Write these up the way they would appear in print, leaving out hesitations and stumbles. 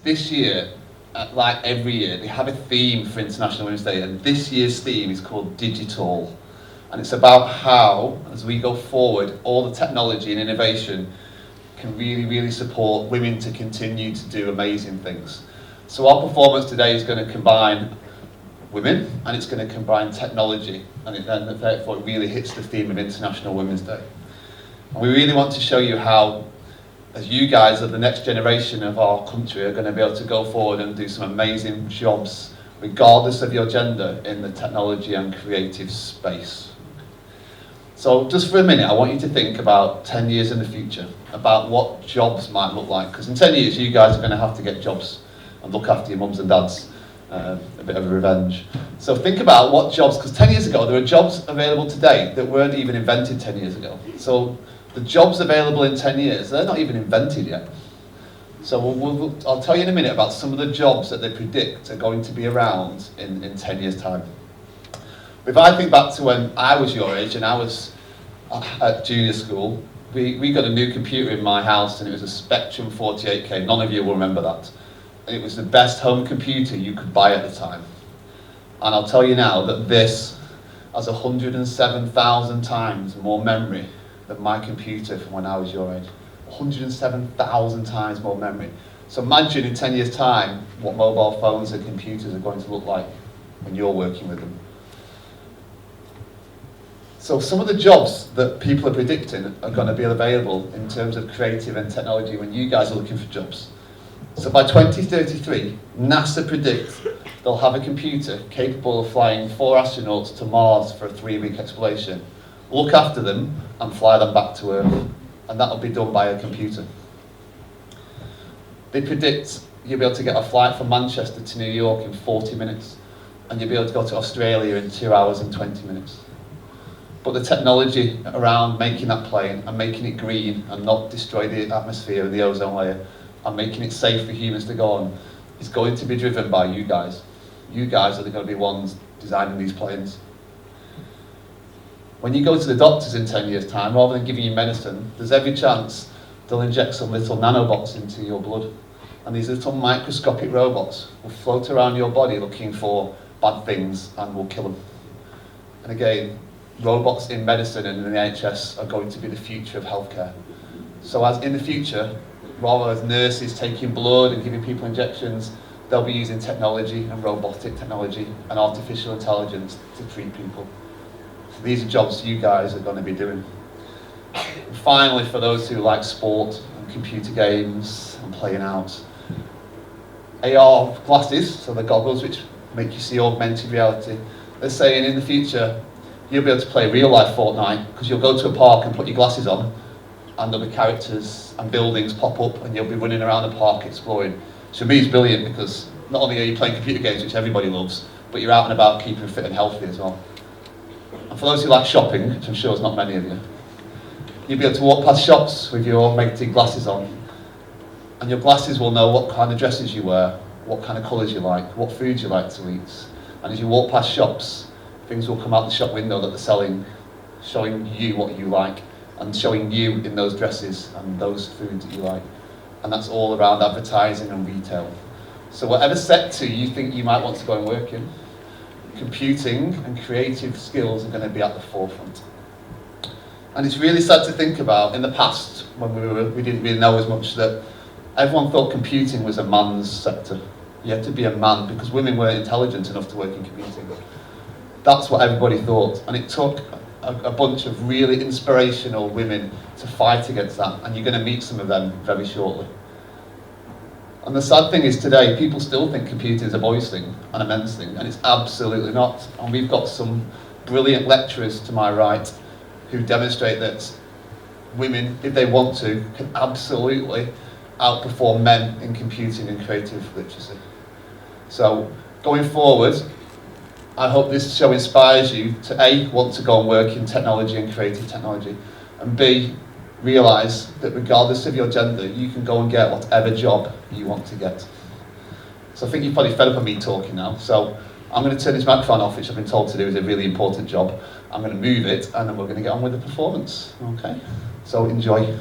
this year, like every year, they have a theme for International Women's Day, and this year's theme is called Digital. And it's about how, as we go forward, all the technology and innovation can really, really support women to continue to do amazing things. So our performance today is going to combine women, and it's going to combine technology, and therefore it really hits the theme of International Women's Day. And we really want to show you how, as you guys are the next generation of our country, are going to be able to go forward and do some amazing jobs, regardless of your gender, in the technology and creative space. So just for a minute, I want you to think about 10 years in the future, about what jobs might look like. Because in 10 years, you guys are going to have to get jobs and look after your mums and dads. A bit of a revenge. So think about what jobs, because 10 years ago, there are jobs available today that weren't even invented 10 years ago. So the jobs available in 10 years, they're not even invented yet. So I'll tell you in a minute about some of the jobs that they predict are going to be around in 10 years' time. If I think back to when I was your age and I was at junior school, we got a new computer in my house, and it was a Spectrum 48K. None of you will remember that. And it was the best home computer you could buy at the time. And I'll tell you now that this has 107,000 times more memory than my computer from when I was your age. 107,000 times more memory. So imagine in 10 years' time what mobile phones and computers are going to look like when you're working with them. So some of the jobs that people are predicting are going to be available in terms of creative and technology when you guys are looking for jobs. So by 2033, NASA predicts they'll have a computer capable of flying 4 astronauts to Mars for a 3-week exploration, look after them and fly them back to Earth. And that'll be done by a computer. They predict you'll be able to get a flight from Manchester to New York in 40 minutes, and you'll be able to go to Australia in 2 hours and 20 minutes. But the technology around making that plane and making it green and not destroy the atmosphere and the ozone layer and making it safe for humans to go on is going to be driven by you guys. You guys are going to be ones designing these planes. When you go to the doctors in 10 years' time, rather than giving you medicine, there's every chance they'll inject some little nanobots into your blood. And these little microscopic robots will float around your body looking for bad things and will kill them. And again, robots in medicine and in the NHS are going to be the future of healthcare. So as in the future, rather as nurses taking blood and giving people injections, they'll be using technology and robotic technology and artificial intelligence to treat people. So these are jobs you guys are going to be doing. And finally, for those who like sport and computer games and playing out, AR glasses, so the goggles which make you see augmented reality, they're saying in the future you'll be able to play real life Fortnite because you'll go to a park and put your glasses on and there'll be characters and buildings pop up and you'll be running around the park exploring. So for me it's brilliant because not only are you playing computer games, which everybody loves, but you're out and about keeping fit and healthy as well. And for those who like shopping, which I'm sure there's not many of you, you'll be able to walk past shops with your augmented glasses on, and your glasses will know what kind of dresses you wear, what kind of colours you like, what foods you like to eat. And as you walk past shops, things will come out the shop window that they're selling, showing you what you like, and showing you in those dresses and those foods that you like. And that's all around advertising and retail. So whatever sector you think you might want to go and work in, computing and creative skills are going to be at the forefront. And it's really sad to think about, in the past, when we didn't really know as much, that everyone thought computing was a man's sector. You had to be a man because women weren't intelligent enough to work in computing. That's what everybody thought. And it took a bunch of really inspirational women to fight against that. And you're going to meet some of them very shortly. And the sad thing is today, people still think computing is a boys' thing and a men's thing. And it's absolutely not. And we've got some brilliant lecturers to my right who demonstrate that women, if they want to, can absolutely outperform men in computing and creative literacy. So going forward, I hope this show inspires you to A, want to go and work in technology and creative technology, and B, realise that regardless of your gender, you can go and get whatever job you want to get. So I think you've probably fed up on me talking now, so I'm going to turn this microphone off, which I've been told to do is a really important job. I'm going to move it, and then we're going to get on with the performance. Okay? So enjoy.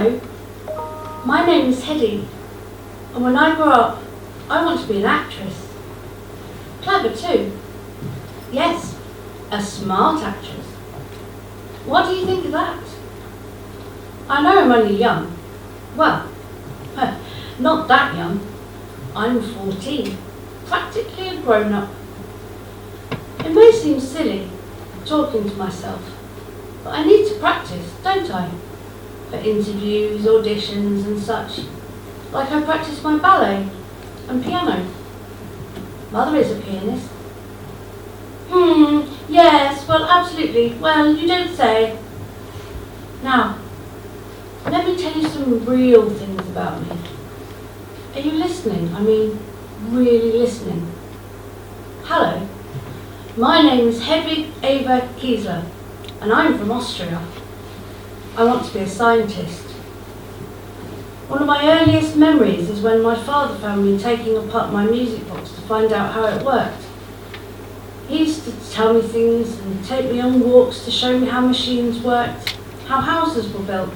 Hello, my name is Hedy, and when I grow up, I want to be an actress. Clever too. Yes, a smart actress. What do you think of that? I know I'm only young. Well, not that young. I'm 14, practically a grown-up. It may seem silly, talking to myself, but I need to practice, don't I? For interviews, auditions and such, like I practice my ballet and piano. Mother is a pianist. Yes, well, absolutely. Well, you don't say. Now, let me tell you some real things about me. Are you listening? I mean, really listening? Hello, my name is Hedwig Eva Kiesler, and I'm from Austria. I want to be a scientist. One of my earliest memories is when my father found me taking apart my music box to find out how it worked. He used to tell me things and take me on walks to show me how machines worked, how houses were built.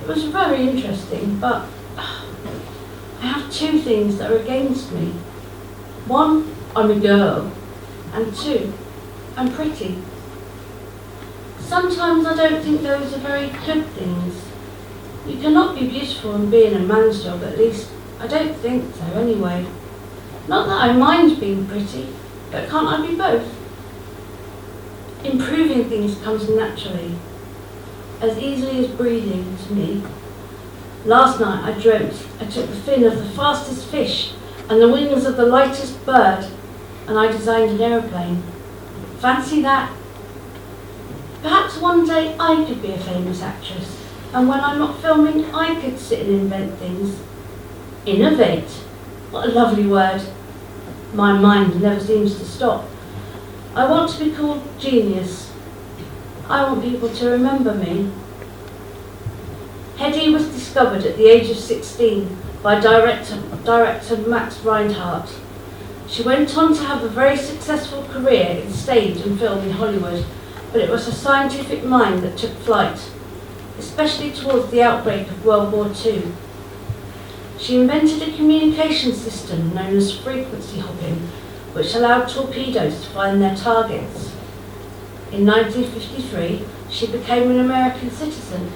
It was very interesting, but I have two things that are against me. One, I'm a girl, and two, I'm pretty. Sometimes I don't think those are very good things. You cannot be beautiful and be in a man's job, at least I don't think so anyway. Not that I mind being pretty, but can't I be both? Improving things comes naturally, as easily as breathing to me. Last night I dreamt I took the fin of the fastest fish and the wings of the lightest bird, and I designed an aeroplane. Fancy that? Perhaps one day I could be a famous actress, and when I'm not filming I could sit and invent things. Innovate? What a lovely word. My mind never seems to stop. I want to be called genius. I want people to remember me. Hedy was discovered at the age of 16 by director Max Reinhardt. She went on to have a very successful career in stage and film in Hollywood, but it was her scientific mind that took flight, especially towards the outbreak of World War II. She invented a communication system known as frequency hopping, which allowed torpedoes to find their targets. In 1953, she became an American citizen.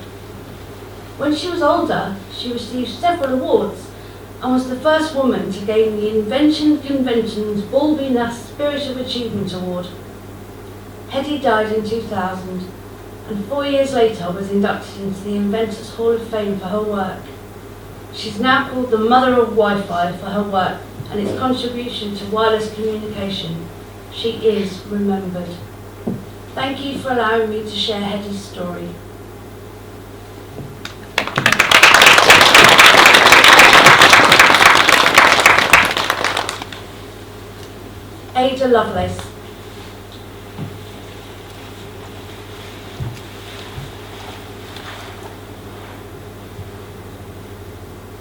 When she was older, she received several awards and was the first woman to gain the Invention Convention's Baldby Nass Spirit of Achievement Award. Hedy died in 2000, and 4 years later was inducted into the Inventors Hall of Fame for her work. She's now called the Mother of Wi-Fi for her work and its contribution to wireless communication. She is remembered. Thank you for allowing me to share Hedy's story. Ada Lovelace.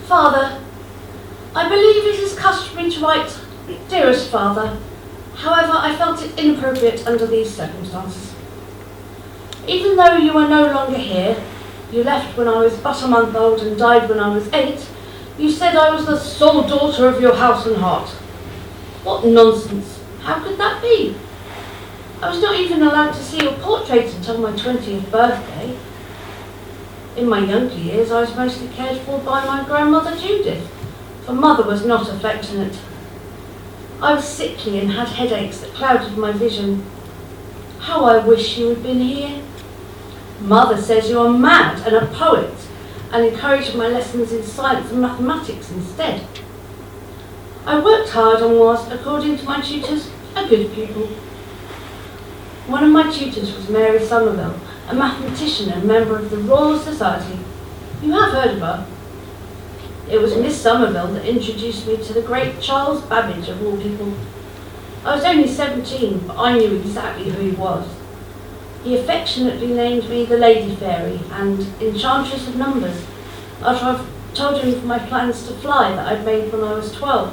Father, I believe it is customary to write, Dearest Father. However, I felt it inappropriate under these circumstances. Even though you are no longer here, you left when I was but a month old and died when I was 8, you said I was the sole daughter of your house and heart. What nonsense! How could that be? I was not even allowed to see your portrait until my 20th birthday. In my younger years, I was mostly cared for by my grandmother Judith, for mother was not affectionate. I was sickly and had headaches that clouded my vision. How I wish you had been here. Mother says you are mad and a poet, and encouraged my lessons in science and mathematics instead. I worked hard and was, according to my tutors, a good pupil. One of my tutors was Mary Somerville, a mathematician and member of the Royal Society. You have heard of her. It was Miss Somerville that introduced me to the great Charles Babbage of all people. I was only 17, but I knew exactly who he was. He affectionately named me the Lady Fairy and Enchantress of Numbers, after I've told him of my plans to fly that I'd made when I was 12.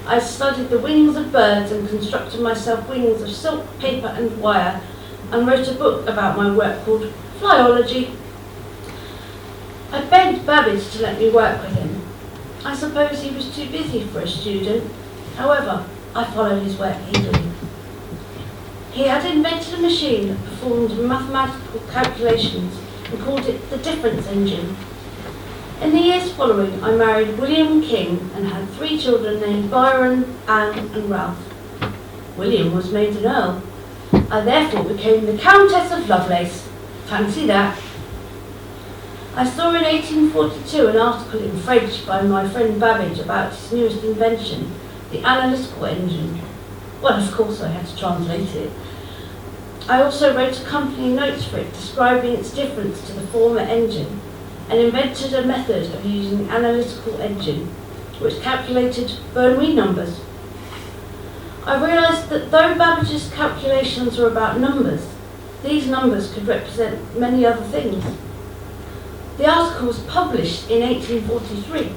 I studied the wings of birds and constructed myself wings of silk, paper and wire, and wrote a book about my work called Flyology. Babbage to let me work with him. I suppose he was too busy for a student. However, I followed his work eagerly. He had invented a machine that performed mathematical calculations and called it the difference engine. In the years following, I married William King and had 3 children named Byron, Anne and Ralph. William was made an Earl. I therefore became the Countess of Lovelace. Fancy that. I saw in 1842 an article in French by my friend Babbage about his newest invention, the analytical engine. Well, of course I had to translate it. I also wrote accompanying notes for it describing its difference to the former engine, and invented a method of using analytical engine, which calculated Bernoulli numbers. I realised that though Babbage's calculations were about numbers, these numbers could represent many other things. The article was published in 1843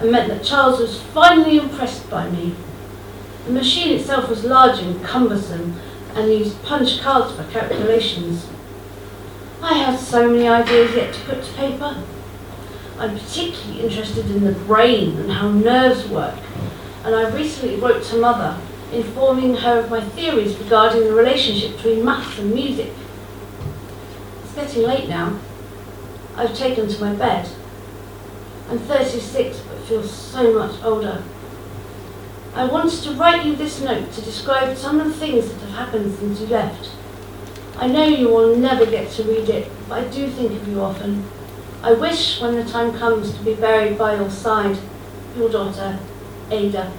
and meant that Charles was finally impressed by me. The machine itself was large and cumbersome and used punch cards for calculations. I had so many ideas yet to put to paper. I'm particularly interested in the brain and how nerves work, and I recently wrote to Mother informing her of my theories regarding the relationship between maths and music. It's getting late now. I've taken to my bed. I'm 36 but feel so much older. I wanted to write you this note to describe some of the things that have happened since you left. I know you will never get to read it, but I do think of you often. I wish when the time comes to be buried by your side. Your daughter, Ada.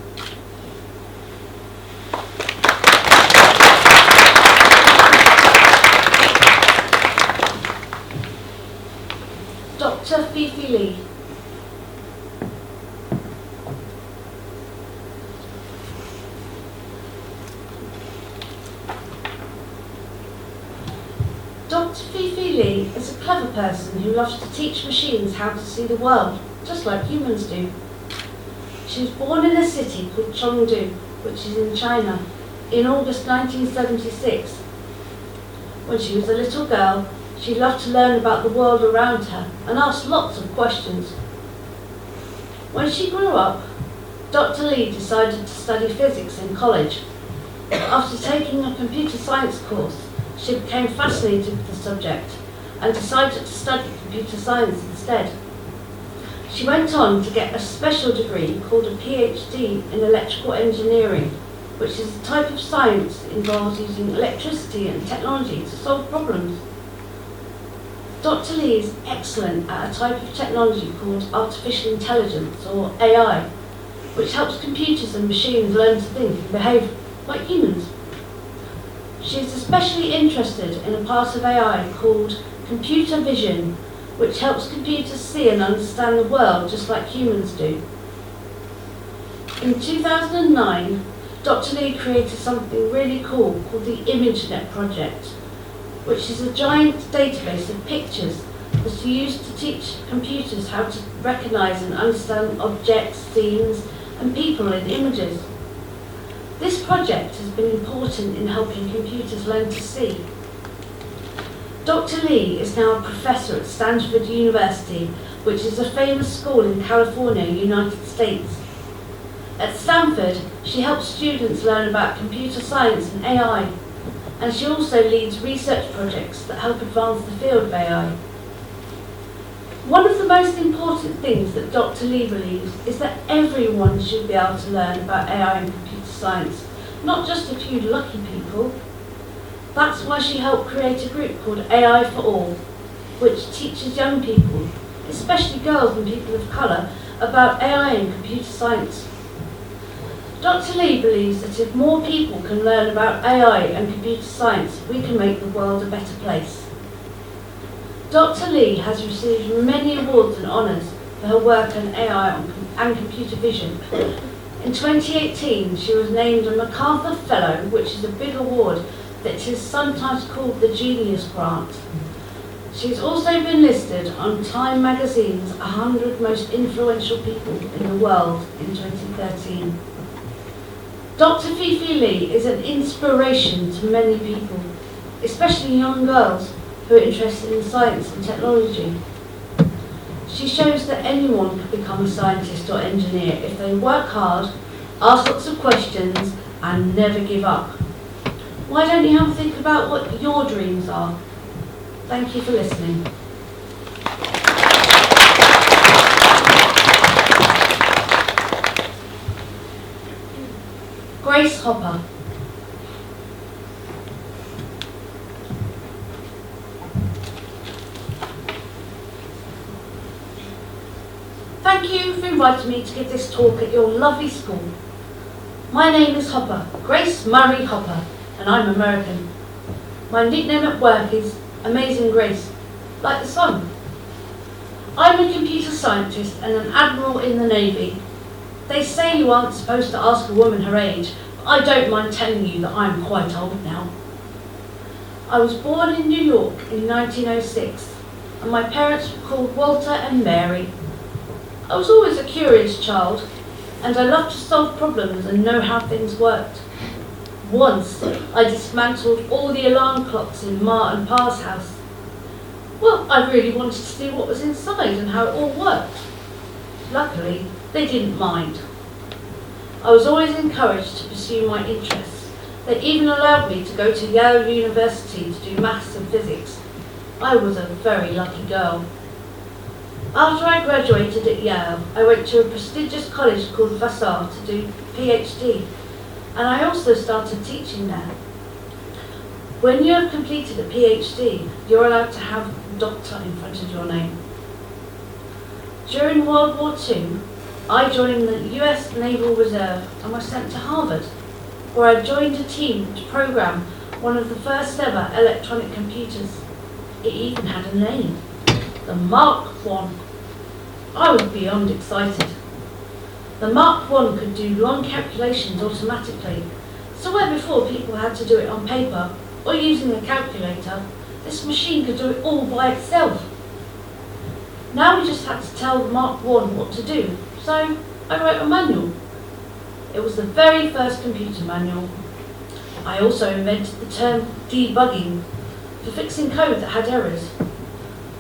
Dr. Fifi Lee. Dr. Fifi Lee is a clever person who loves to teach machines how to see the world, just like humans do. She was born in a city called Chengdu, which is in China, in August 1976. When she was a little girl, she loved to learn about the world around her and asked lots of questions. When she grew up, Dr. Lee decided to study physics in college. After taking a computer science course, she became fascinated with the subject and decided to study computer science instead. She went on to get a special degree called a PhD in electrical engineering, which is a type of science that involves using electricity and technology to solve problems. Dr. Lee is excellent at a type of technology called artificial intelligence, or AI, which helps computers and machines learn to think and behave like humans. She is especially interested in a part of AI called computer vision, which helps computers see and understand the world just like humans do. In 2009, Dr. Lee created something really cool called the ImageNet project, which is a giant database of pictures that's used to teach computers how to recognise and understand objects, scenes, and people in images. This project has been important in helping computers learn to see. Dr. Lee is now a professor at Stanford University, which is a famous school in California, United States. At Stanford, she helps students learn about computer science and AI, and she also leads research projects that help advance the field of AI. One of the most important things that Dr. Lee believes is that everyone should be able to learn about AI and computer science, not just a few lucky people. That's why she helped create a group called AI for All, which teaches young people, especially girls and people of colour, about AI and computer science. Dr. Lee believes that if more people can learn about AI and computer science, we can make the world a better place. Dr. Lee has received many awards and honours for her work on AI and computer vision. In 2018, she was named a MacArthur Fellow, which is a big award that is sometimes called the Genius Grant. She's also been listed on Time magazine's 100 most influential people in the world in 2013. Dr. Fifi Lee is an inspiration to many people, especially young girls who are interested in science and technology. She shows that anyone can become a scientist or engineer if they work hard, ask lots of questions, and never give up. Why don't you have a think about what your dreams are? Thank you for listening. Grace Hopper. Thank you for inviting me to give this talk at your lovely school. My name is Hopper, Grace Murray Hopper, and I'm American. My nickname at work is Amazing Grace, like the song. I'm a computer scientist and an admiral in the Navy. They say you aren't supposed to ask a woman her age, but I don't mind telling you that I'm quite old now. I was born in New York in 1906, and my parents were called Walter and Mary. I was always a curious child, and I loved to solve problems and know how things worked. Once, I dismantled all the alarm clocks in Ma and Pa's house. Well, I really wanted to see what was inside and how it all worked. Luckily, they didn't mind. I was always encouraged to pursue my interests. They even allowed me to go to Yale University to do maths and physics. I was a very lucky girl. After I graduated at Yale, I went to a prestigious college called Vassar to do PhD, and I also started teaching there. When you have completed a PhD, you're allowed to have doctor in front of your name. During World War II, I joined the US Naval Reserve and was sent to Harvard, where I joined a team to program one of the first ever electronic computers. It even had a name, the Mark I. I was beyond excited. The Mark I could do long calculations automatically, so where before people had to do it on paper or using a calculator, this machine could do it all by itself. Now we just had to tell the Mark I what to do, so I wrote a manual. It was the very first computer manual. I also invented the term debugging for fixing code that had errors.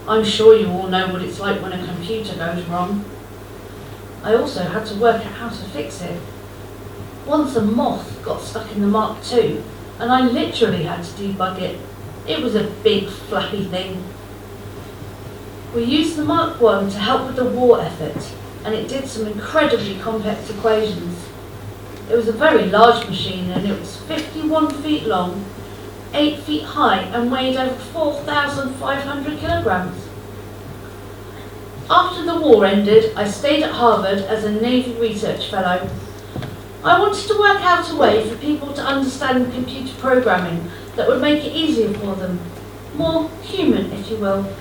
I'm sure you all know what it's like when a computer goes wrong. I also had to work out how to fix it. Once a moth got stuck in the Mark II, and I literally had to debug it. It was a big flappy thing. We used the Mark I to help with the war effort, and it did some incredibly complex equations. It was a very large machine, and it was 51 feet long, 8 feet high, and weighed over 4,500 kilograms. After the war ended, I stayed at Harvard as a Navy Research Fellow. I wanted to work out a way for people to understand computer programming that would make it easier for them, more human, if you will.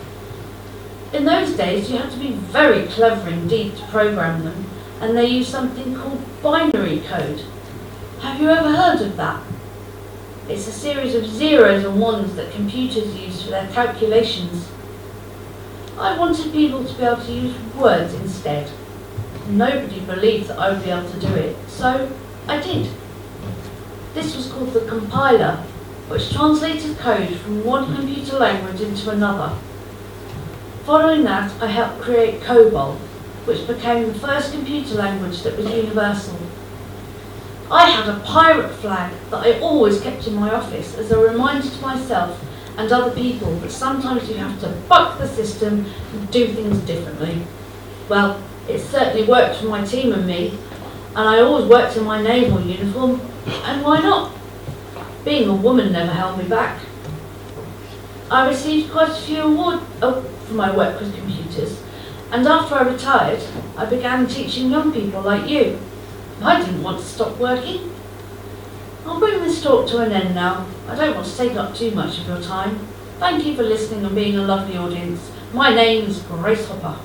In those days, you had to be very clever indeed to program them, and they used something called binary code. Have you ever heard of that? It's a series of zeros and ones that computers use for their calculations. I wanted people to be able to use words instead. Nobody believed that I would be able to do it, so I did. This was called the compiler, which translated code from one computer language into another. Following that, I helped create COBOL, which became the first computer language that was universal. I had a pirate flag that I always kept in my office as a reminder to myself and other people that sometimes you have to buck the system and do things differently. Well, it certainly worked for my team and me, and I always worked in my naval uniform, and why not? Being a woman never held me back. I received quite a few awards for my work with computers, and after I retired, I began teaching young people like you. I didn't want to stop working. I'll bring this talk to an end now. I don't want to take up too much of your time. Thank you for listening and being a lovely audience. My name is Grace Hopper.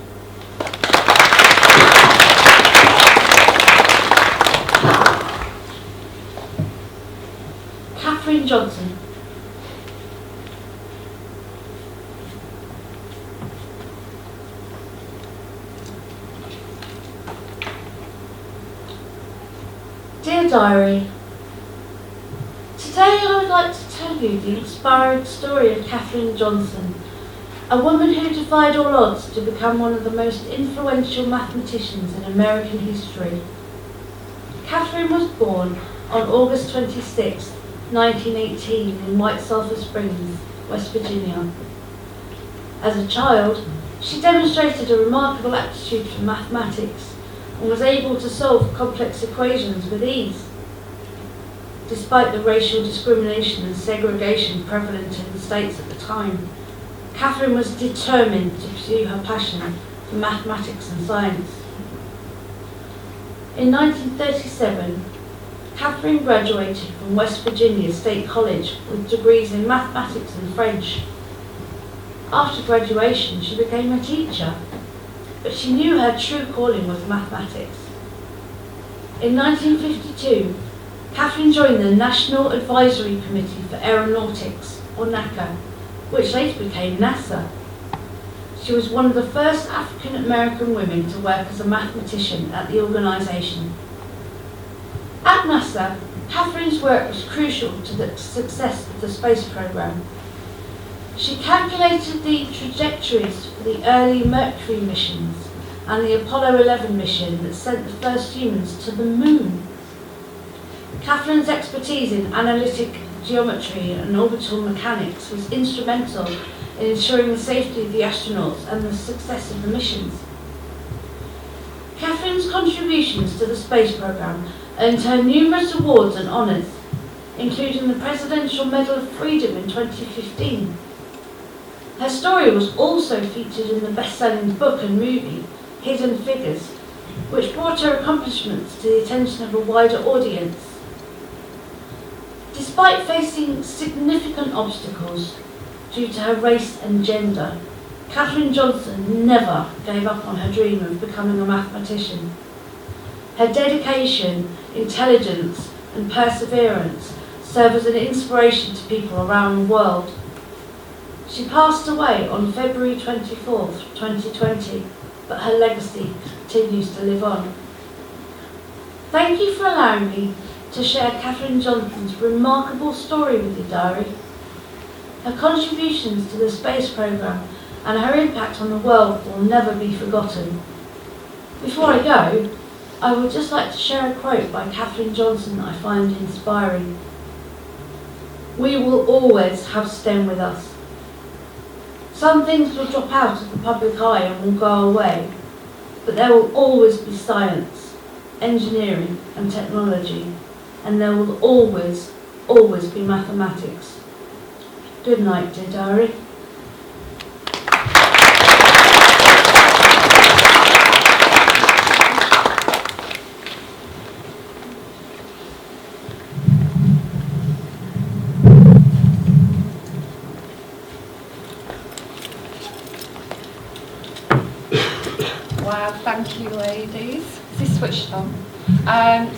Katherine Johnson. Dear Diary, today I would like to tell you the inspiring story of Katherine Johnson, a woman who defied all odds to become one of the most influential mathematicians in American history. Catherine was born on August 26, 1918 in White Sulphur Springs, West Virginia. As a child, she demonstrated a remarkable aptitude for mathematics and was able to solve complex equations with ease. Despite the racial discrimination and segregation prevalent in the States at the time, Catherine was determined to pursue her passion for mathematics and science. In 1937, Catherine graduated from West Virginia State College with degrees in mathematics and French. After graduation, she became a teacher, but she knew her true calling was mathematics. In 1952, Catherine joined the National Advisory Committee for Aeronautics, or NACA, which later became NASA. She was one of the first African American women to work as a mathematician at the organisation. At NASA, Catherine's work was crucial to the success of the space program. She calculated the trajectories for the early Mercury missions and the Apollo 11 mission that sent the first humans to the moon. Catherine's expertise in analytic geometry and orbital mechanics was instrumental in ensuring the safety of the astronauts and the success of the missions. Catherine's contributions to the space program earned her numerous awards and honours, including the Presidential Medal of Freedom in 2015. Her story was also featured in the best-selling book and movie, Hidden Figures, which brought her accomplishments to the attention of a wider audience. Despite facing significant obstacles due to her race and gender, Katherine Johnson never gave up on her dream of becoming a mathematician. Her dedication, intelligence, and perseverance serve as an inspiration to people around the world. She passed away on February 24th, 2020, but her legacy continues to live on. Thank you for allowing me to share Katherine Johnson's remarkable story with you, Diary. Her contributions to the space program and her impact on the world will never be forgotten. Before I go, I would just like to share a quote by Katherine Johnson that I find inspiring. "We will always have STEM with us. Some things will drop out of the public eye and will go away, but there will always be science, engineering and technology, and there will always be mathematics." Good night, dear Diary. Wow, thank you ladies. Is this switched on?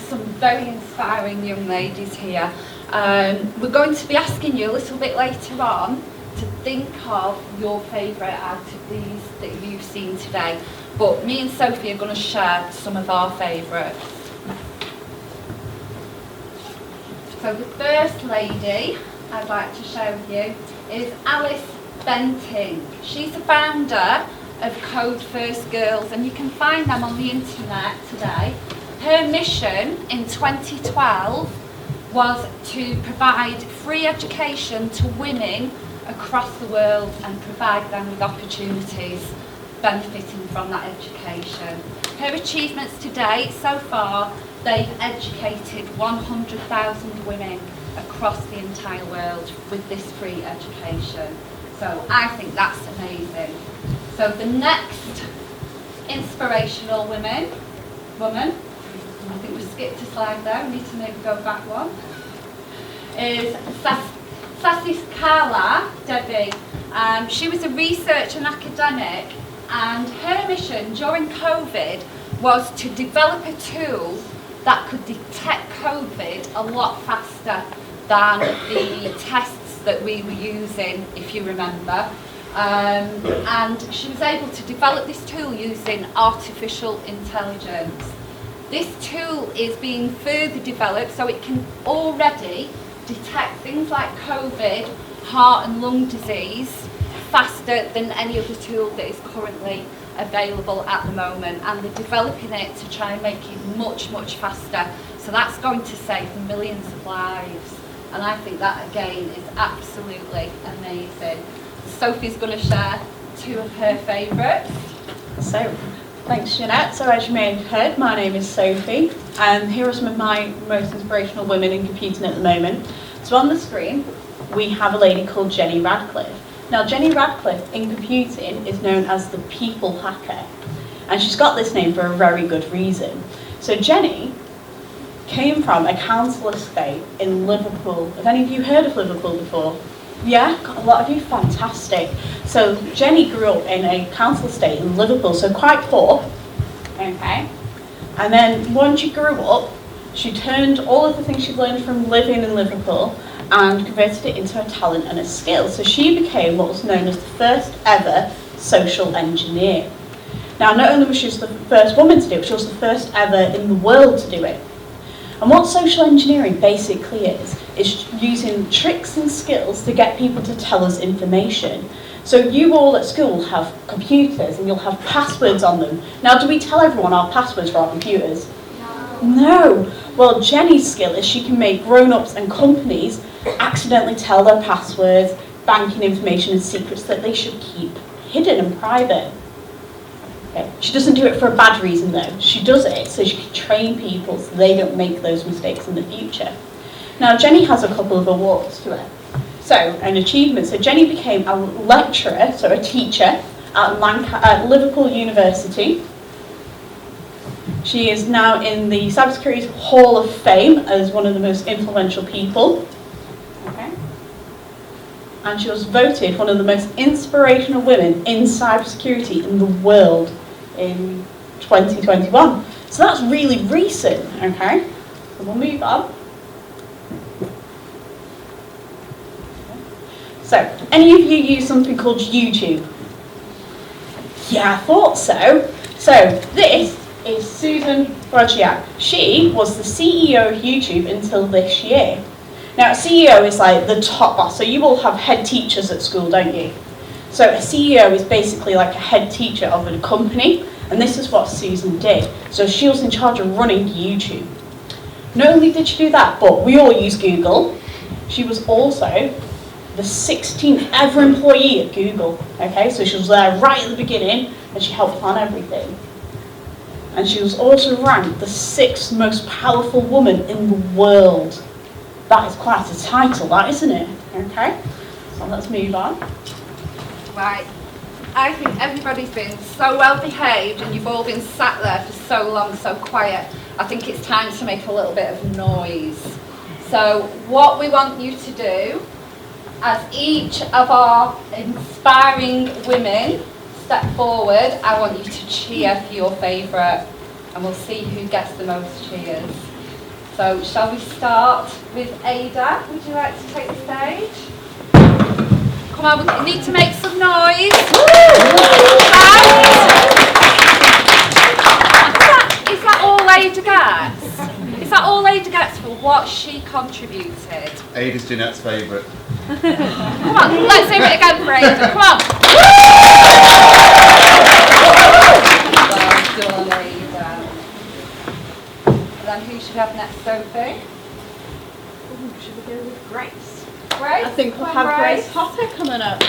Some very inspiring young ladies here. We're going to be asking you a little bit later on to think of your favourite out of these that you've seen today. But me and Sophie are going to share some of our favourites. So the first lady I'd like to share with you is Alice Benting. She's the founder of Code First Girls, and you can find them on the internet today. Her mission in 2012 was to provide free education to women across the world and provide them with opportunities benefiting from that education. Her achievements to date, so far, they've educated 100,000 women across the entire world with this free education. So I think that's amazing. So the next inspirational woman, I think we skipped a slide there, we need to maybe go back one, is Sasiskala Devi. She was a researcher and academic, and her mission during COVID was to develop a tool that could detect COVID a lot faster than the tests that we were using, if you remember. And she was able to develop this tool using artificial intelligence. This tool is being further developed so it can already detect things like COVID, heart and lung disease faster than any other tool that is currently available at the moment, and they're developing it to try and make it much, much faster. So that's going to save millions of lives. And I think that again is absolutely amazing. Sophie's going to share 2 of her favourites. So, thanks Jeanette. So as you may have heard, my name is Sophie, and here are some of my most inspirational women in computing at the moment. So on the screen, we have a lady called Jenny Radcliffe. Now Jenny Radcliffe in computing is known as the people hacker, and she's got this name for a very good reason. So Jenny came from a council estate in Liverpool. Have any of you heard of Liverpool before? Yeah, got a lot of you, fantastic. So Jenny grew up in a council estate in Liverpool, so quite poor, okay? And then once she grew up, she turned all of the things she'd learned from living in Liverpool and converted it into a talent and a skill. So she became what was known as the first ever social engineer. Now, not only was she the first woman to do it, she was the first ever in the world to do it. And what social engineering basically is using tricks and skills to get people to tell us information. So you all at school have computers and you'll have passwords on them. Now, do we tell everyone our passwords for our computers? No. Well, Jenny's skill is she can make grown-ups and companies accidentally tell their passwords, banking information and secrets that they should keep hidden and private. Okay. She doesn't do it for a bad reason though. She does it so she can train people so they don't make those mistakes in the future. Now Jenny has a couple of awards to her. So, an achievement. So Jenny became a lecturer, so a teacher, at Liverpool University. She is now in the Cybersecurity Hall of Fame as one of the most influential people. Okay. And she was voted one of the most inspirational women in cybersecurity in the world in 2021. So that's really recent, okay? So we'll move on. So, any of you use something called YouTube? Yeah, I thought so. So, this is Susan Wojciak. She was the CEO of YouTube until this year. Now, a CEO is like the top boss. So you all have head teachers at school, don't you? So a CEO is basically like a head teacher of a company, and this is what Susan did. So she was in charge of running YouTube. Not only did she do that, but we all use Google. She was also the 16th ever employee at Google. Okay, so she was there right at the beginning, and she helped plan everything. And she was also ranked the 6th most powerful woman in the world. That is quite a title, that, isn't it? Okay, so let's move on. Right, I think everybody's been so well behaved and you've all been sat there for so long, so quiet. I think it's time to make a little bit of noise. So what we want you to do, as each of our inspiring women step forward, I want you to cheer for your favourite, and we'll see who gets the most cheers. So shall we start with Ada? Would you like to take the stage? Come on, we need to make some noise. Is that all Ada gets? Is that all Ada gets for what she contributed? Ada's Jeanette's favourite. Come on, let's hear it again for Ada. Come on. Well done, Ada. And then who should we have next, Sophie? Should we go with Grace? Grace? I think we'll Come on, have Grace Hopper coming up.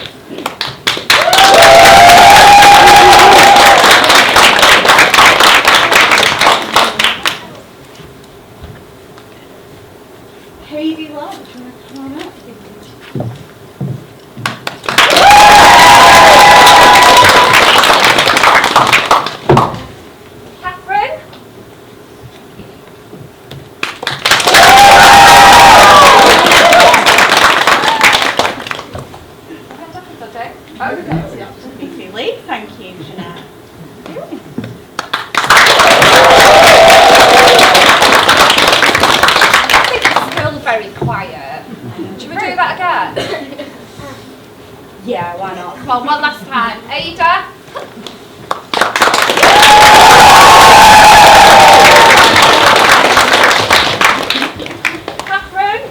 Katie Love, do you want to come on up? Catherine? Absolutely lead. Thank you, Jeanette. I think it's still very quiet. Should we do that again? Yeah, why not? Come on, one last time. Ada? Catherine?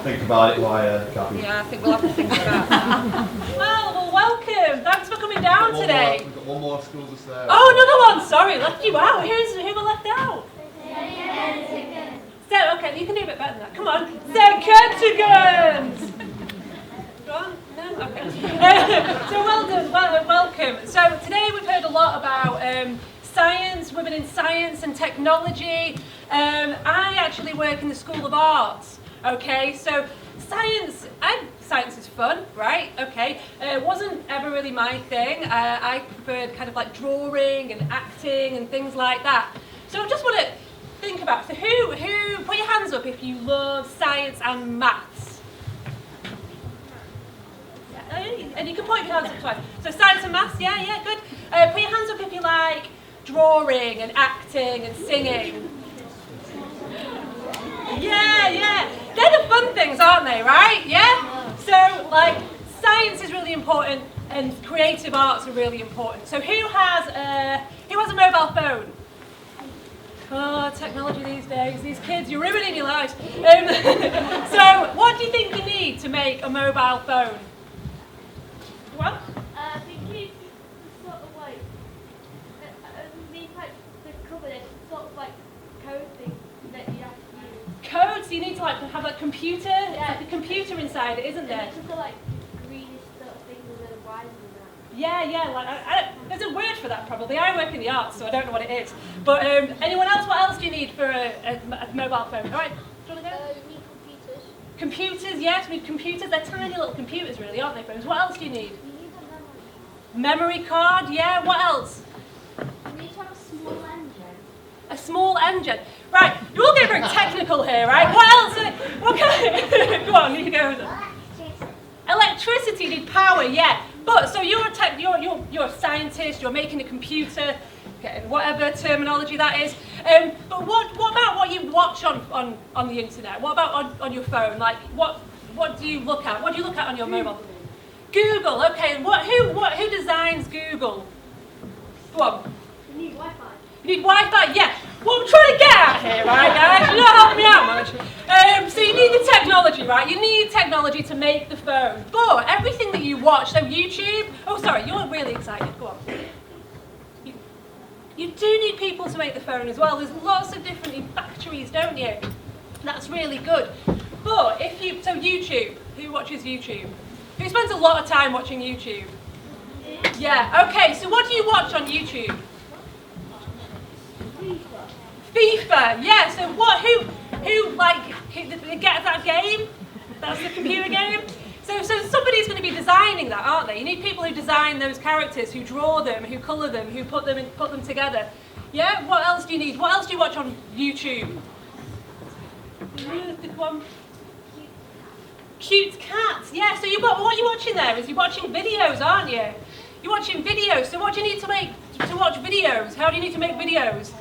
think about it while Gabby. Yeah, I think we'll have to think about that. Well, welcome. Thanks for coming down today. We've got one more school just there. Oh, another one. Sorry, left you out. Who were left out? So, okay, you can do a bit better than that. Come on. St. Kentigans. Go on. No? Okay. So well done. Welcome. So today we've heard a lot about science, women in science and technology. I actually work in the School of Arts. Okay, so science is fun, right? Okay, it wasn't ever really my thing. I preferred kind of like drawing and acting and things like that. So I just want to think about, so who, put your hands up if you love science and maths. Yeah, and you can point your hands up twice. So science and maths, yeah, good. Put your hands up if you like drawing and acting and singing. Yeah. They're the fun things, aren't they, right? Yeah? So, like, science is really important and creative arts are really important. So who has a mobile phone? Oh, technology these days. These kids, you're ruining your lives. So, what do you think you need to make a mobile phone? Well? I think it's sort of like, the cover, it's sort of like code thing that you have to use. Code, so you need to like have a computer, like a computer inside it, isn't there? And it's just like greenish sort of things with little wires in that. Yeah, like there's a word for that probably. I work in the arts, so I don't know what it is. But anyone else, what else do you need for a mobile phone? All right, do you want to go? You need computers. Computers, yes, we need computers. They're tiny little computers really, aren't they, phones? What else do you need? You need a memory. Memory card, yeah, what else? You need to have a small engine. A small engine. Right, you're all getting very technical here, right? What else? Okay, go on, you go with it. Electricity, you need power, yeah. But so you're a scientist. You're making a computer, whatever terminology that is. But what about what you watch on the internet? What about on your phone? Like what do you look at? What do you look at on your mobile? Google. Okay. Who designs Google? Go on. You need Wi-Fi. You need Wi-Fi, yeah. What I'm trying to get at here, right, guys? You're not helping me out much. So you need the technology, right? You need technology to make the phone. But everything that you watch, so YouTube. Oh, sorry, you're really excited. Go on. You do need people to make the phone as well. There's lots of different factories, don't you? That's really good. But so YouTube. Who watches YouTube? Who spends a lot of time watching YouTube? Yeah. Okay. So what do you watch on YouTube? FIFA, yeah. So who gets that game? That's the computer game. So somebody's going to be designing that, aren't they? You need people who design those characters, who draw them, who colour them, who put them together. Yeah. What else do you need? What else do you watch on YouTube? One. Cute cats. Yeah. So what you're watching there is you're watching videos, aren't you? You're watching videos. So what do you need to watch videos? How do you need to make videos?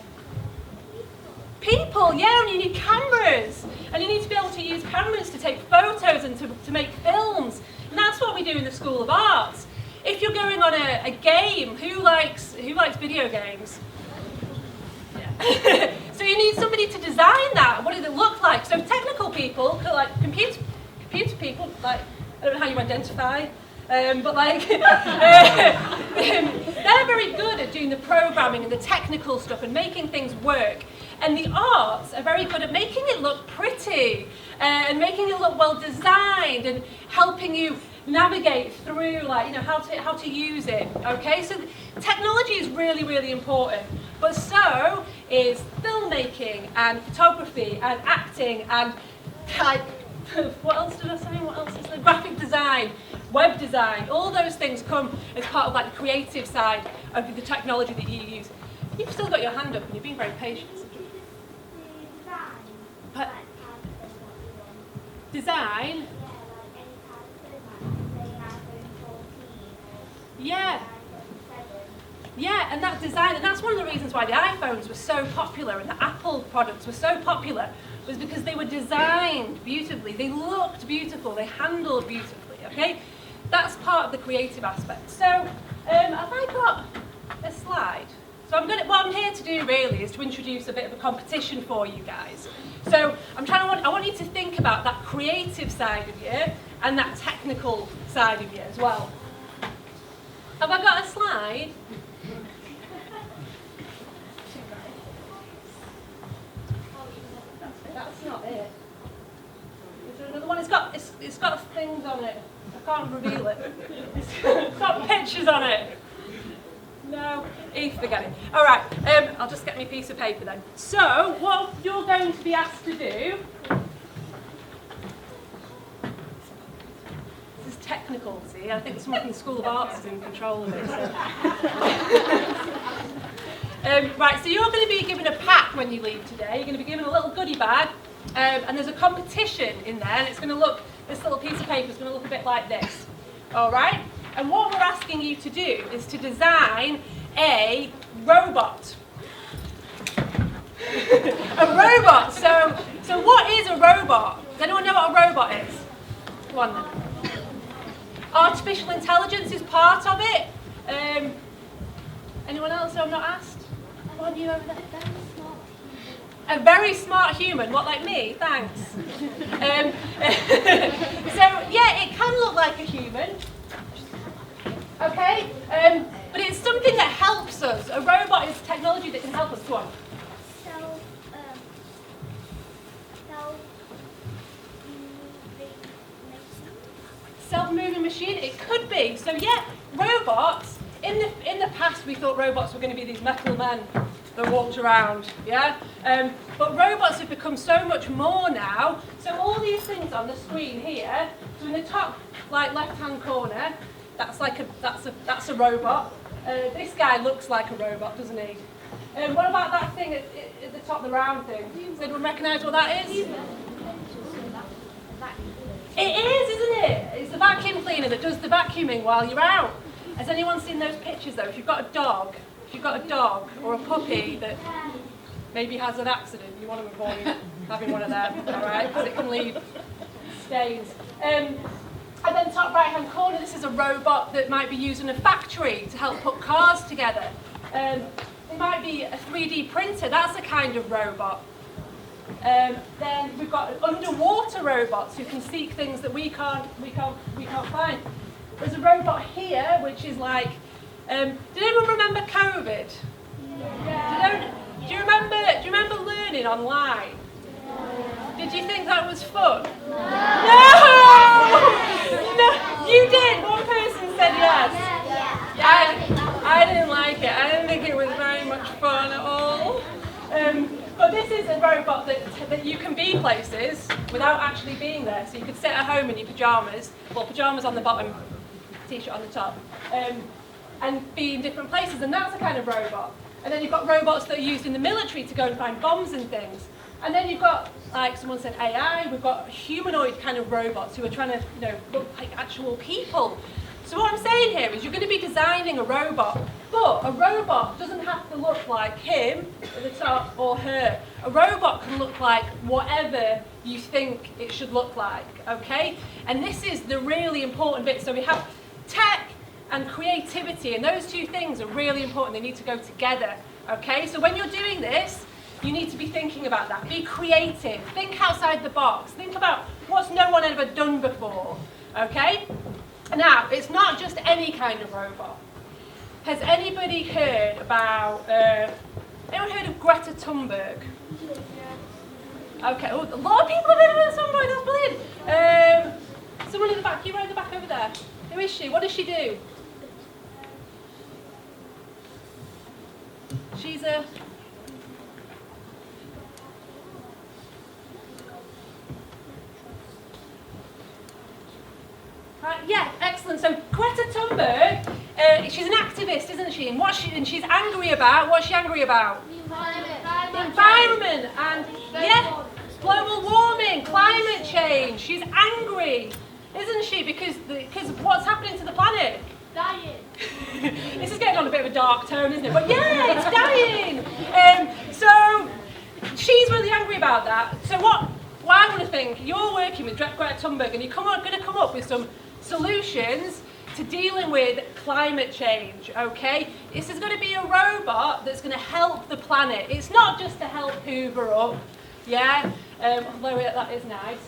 People, yeah, and you need cameras. And you need to be able to use cameras to take photos and to make films. And that's what we do in the School of Arts. If you're going on a game, who likes video games? Yeah. So you need somebody to design that. What does it look like? So technical people, like computer people, like, I don't know how you identify, but like, they're very good at doing the programming and the technical stuff and making things work. And the arts are very good at making it look pretty and making it look well designed and helping you navigate through, like, how to use it. Okay, so technology is really, really important, but so is filmmaking and photography and acting and like, what else did I say? What else is there? Graphic design, web design. All those things come as part of like the creative side of the technology that you use. You've still got your hand up and you're being very patient. But design? Yeah. Yeah, and that design, and that's one of the reasons why the iPhones were so popular and the Apple products were so popular, was because they were designed beautifully, they looked beautiful, they handled beautifully, okay? That's part of the creative aspect. So, have I got a slide? So what I'm here to do really is to introduce a bit of a competition for you guys. So I want you to think about that creative side of you and that technical side of you as well. Have I got a slide? That's not it. Is there another one? It's got things on it. I can't reveal it. It's got pictures on it. No, forget it. All right, I'll just get me a piece of paper then. So, what you're going to be asked to do, this is technical, see? I think someone from the School of Arts is in control of it. So. Right, so you're going to be given a pack when you leave today. You're going to be given a little goodie bag, and there's a competition in there, and it's going to look, this little piece of paper is going to look a bit like this. All right? And what we're asking you to do is to design a robot. A robot. So what is a robot? Does anyone know what a robot is? Go on then. Artificial intelligence is part of it. Anyone else who I've not asked? What are you over there? A very smart human. What, like me? Thanks. So yeah, it can look like a human. Okay, but it's something that helps us. A robot is technology that can help us. Go on. Self-moving machine? It could be. So yeah, robots. In the past, we thought robots were going to be these metal men that walked around. Yeah, but robots have become so much more now. So all these things on the screen here. So in the top, like left-hand corner. That's a robot. This guy looks like a robot, doesn't he? What about that thing at the top, the round thing? Does anyone recognise what that is? It is, isn't it? It's the vacuum cleaner that does the vacuuming while you're out. Has anyone seen those pictures though? If you've got a dog or a puppy that maybe has an accident, you want to avoid having one of them, all right? Because it can leave stains. And then top right hand corner, this is a robot that might be used in a factory to help put cars together. It might be a 3D printer, that's a kind of robot. Then we've got underwater robots who can seek things that we can't find. There's a robot here which is like, did anyone remember COVID? Yeah. Do you remember learning online? Did you think that was fun? No, you did. One person said yes. I didn't like it. I didn't think it was very much fun at all. But this is a robot that you can be places without actually being there. So you could sit at home in your pyjamas, well, pyjamas on the bottom, t-shirt on the top, and be in different places. And that's a kind of robot. And then you've got robots that are used in the military to go and find bombs and things. And then you've got, like someone said, AI. We've got humanoid kind of robots who are trying to, look like actual people. So what I'm saying here is you're going to be designing a robot, but a robot doesn't have to look like him at the top or her. A robot can look like whatever you think it should look like, okay? And this is the really important bit. So we have tech and creativity, and those two things are really important. They need to go together, okay? So when you're doing this, you need to be thinking about that. Be creative. Think outside the box. Think about what's no one ever done before, okay? Now, it's not just any kind of robot. Has anybody heard about, anyone heard of Greta Thunberg? Okay, oh, a lot of people have heard of Greta Thunberg, that's brilliant. Someone in the back, you right in the back over there. Who is she? What does she do? She's a... Yeah, excellent. So Greta Thunberg, she's an activist, isn't she? And she's angry about, what's she angry about? The environment and, yeah, global warming, climate change. She's angry, isn't she? Because what's happening to the planet? Dying. This is getting on a bit of a dark tone, isn't it? But yeah, it's dying. So she's really angry about that. So what I want to think, you're working with Greta Thunberg and you're going to come up with some solutions to dealing with climate change, okay? This is going to be a robot that's going to help the planet. It's not just to help hoover up, yeah, although that is nice.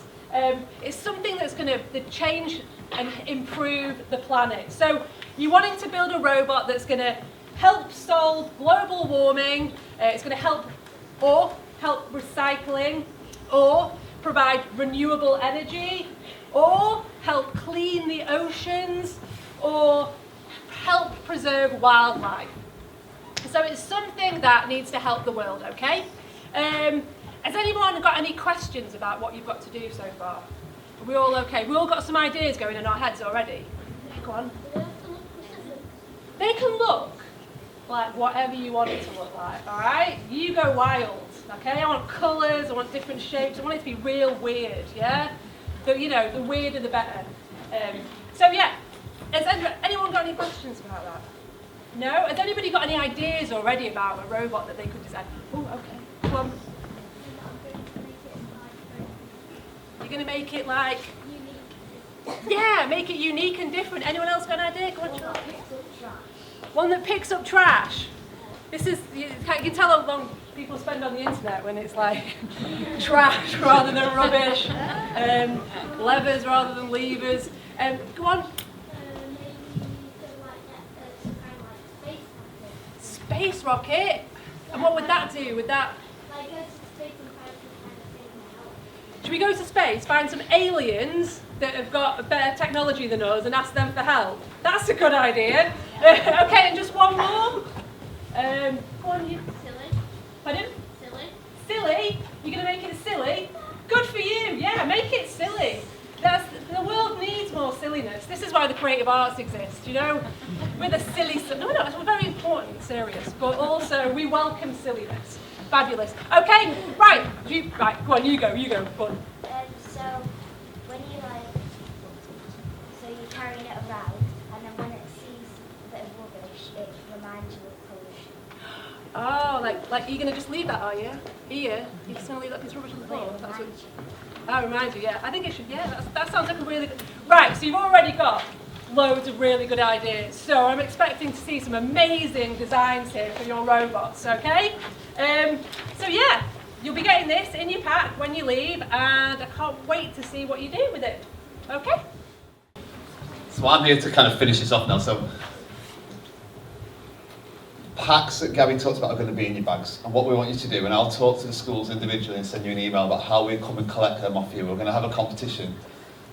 It's something that's going to change and improve the planet. So you're wanting to build a robot that's going to help solve global warming, it's going to help recycling, or provide renewable energy, or help clean the oceans, or help preserve wildlife. So it's something that needs to help the world, okay? Has anyone got any questions about what you've got to do so far? Are we all okay? We all got some ideas going in our heads already? Go on. They can look like whatever you want it to look like, all right? You go wild, okay? I want colours, I want different shapes, I want it to be real weird, yeah? So, you know, the weirder the better. So yeah, has anyone got any questions about that? No? Has anybody got any ideas already about a robot that they could design? Oh, okay. Come on. You're going to make it like... Yeah, make it unique and different. Anyone else got an idea? Go on, Charlie. One that picks up trash. This is, you can tell how long people spend on the internet when it's like trash rather than rubbish, levers rather than levers. Go on. Space rocket? And what would that do? Would that... Should we go to space, find some aliens that have got better technology than us and ask them for help? That's a good idea. Okay, and just one more. Go on, you. Silly. Pardon? Silly. Silly? You're going to make it silly? Good for you. Yeah, make it silly. The world needs more silliness. This is why the creative arts exist, you know? We're the silly... No, it's very important, serious, but also we welcome silliness. Fabulous. Okay, right, go on, you go, go on. So, when you so you're carrying it around, and then when it sees a bit of rubbish, it reminds you of pollution. Oh, like you're going to just leave that, are you? Here, you're just going to leave that piece of rubbish on the floor? That's what, that reminds you, yeah. I think it should, yeah, that sounds like a really good... Right, so you've already got loads of really good ideas. So I'm expecting to see some amazing designs here for your robots, okay? So yeah, you'll be getting this in your pack when you leave, and I can't wait to see what you do with it. Okay? So I'm here to kind of finish this off now. So packs that Gabby talked about are going to be in your bags, and what we want you to do, and I'll talk to the schools individually and send you an email about how we come and collect them off you. We're going to have a competition,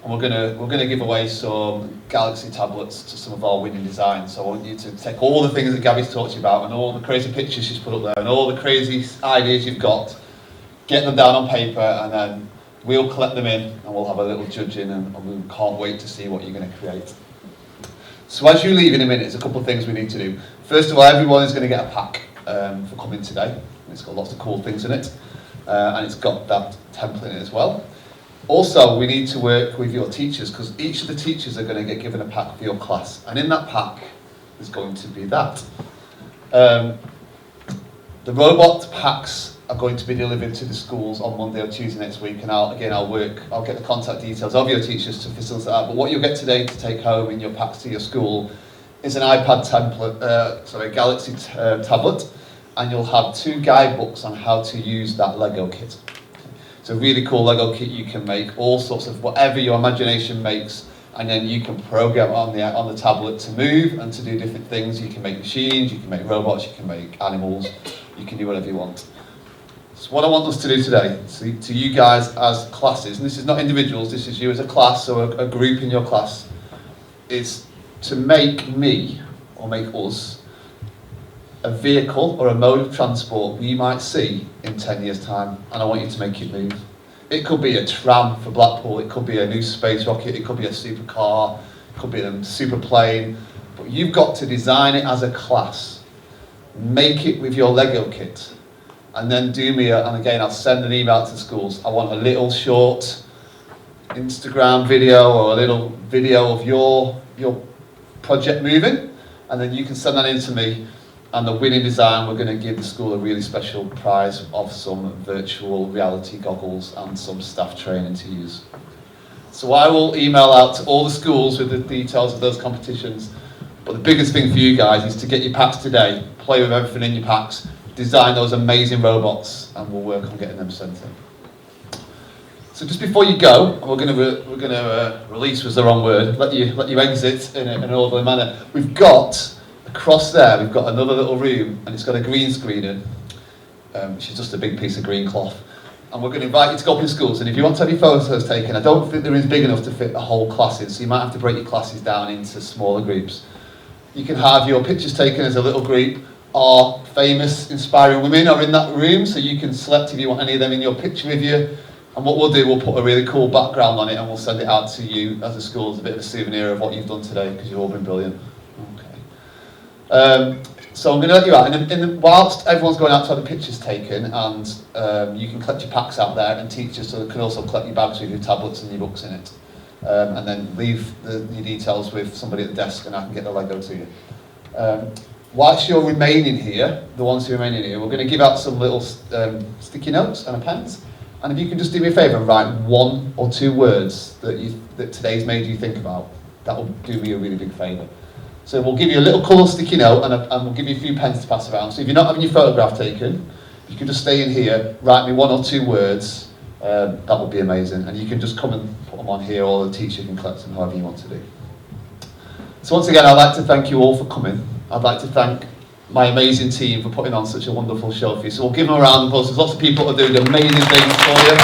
and we're going to give away some Galaxy tablets to some of our winning designs. So I want you to take all the things that Gabby's talked to you about, and all the crazy pictures she's put up there, and all the crazy ideas you've got, get them down on paper, and then we'll collect them in, and we'll have a little judging, and we can't wait to see what you're going to create. So as you leave in a minute, there's a couple of things we need to do. First of all, everyone is going to get a pack for coming today. It's got lots of cool things in it, and it's got that template in it as well. Also, we need to work with your teachers, because each of the teachers are going to get given a pack for your class, and in that pack is going to be that. The robot packs are going to be delivered to the schools on Monday or Tuesday next week, and I'll get the contact details of your teachers to facilitate that. But what you'll get today to take home in your packs to your school is an iPad template, Galaxy tablet, and you'll have 2 guidebooks on how to use that Lego kit. It's a really cool Lego kit. You can make all sorts of whatever your imagination makes, and then you can program on the tablet to move and to do different things. You can make machines, you can make robots, you can make animals, you can do whatever you want. So what I want us to do today, to you guys as classes, and this is not individuals, this is you as a class or a group in your class, is to make me, or make us, a vehicle or a mode of transport we might see in 10 years' time, and I want you to make it move. It could be a tram for Blackpool, it could be a new space rocket, it could be a supercar, it could be a super plane, but you've got to design it as a class. Make it with your Lego kit. And then do me, and again, I'll send an email to schools. I want a little short Instagram video or a little video of your project moving, and then you can send that in to me. And the winning design, we're going to give the school a really special prize of some virtual reality goggles and some staff training to use. So I will email out to all the schools with the details of those competitions But the biggest thing for you guys is to get your packs today, play with everything in your packs, design those amazing robots, and we'll work on getting them sent in. So just before you go, and we're going to release was the wrong word, let you exit in an orderly manner. We've got across there, we've got another little room, and it's got a green screen in, which is just a big piece of green cloth. And we're going to invite you to go up in schools, and if you want to have your photos taken, I don't think they're as big enough to fit a whole class in, so you might have to break your classes down into smaller groups. You can have your pictures taken as a little group. Our famous, inspiring women are in that room, so you can select if you want any of them in your picture with you. And what we'll do, we'll put a really cool background on it and we'll send it out to you as a school as a bit of a souvenir of what you've done today, because you've all been brilliant. Okay. So I'm going to let you out, and whilst everyone's going out to have the pictures taken, and you can collect your packs out there, and teachers can also collect your bags with your tablets and your books in it. And then leave your details with somebody at the desk and I can get the Lego to you. Whilst you're remaining here, the ones who remain in here, we're going to give out some little sticky notes and a pens. And if you can just do me a favour and write 1 or 2 words that today's made you think about, that will do me a really big favour. So we'll give you a little colour sticky note and we'll give you a few pens to pass around. So if you're not having your photograph taken, you can just stay in here, write me 1 or 2 words, that would be amazing. And you can just come and put them on here, or the teacher can collect them however you want to do. So once again, I'd like to thank you all for coming. I'd like to thank my amazing team for putting on such a wonderful show for you. So we'll give them a round of applause. There's lots of people that are doing amazing things for you.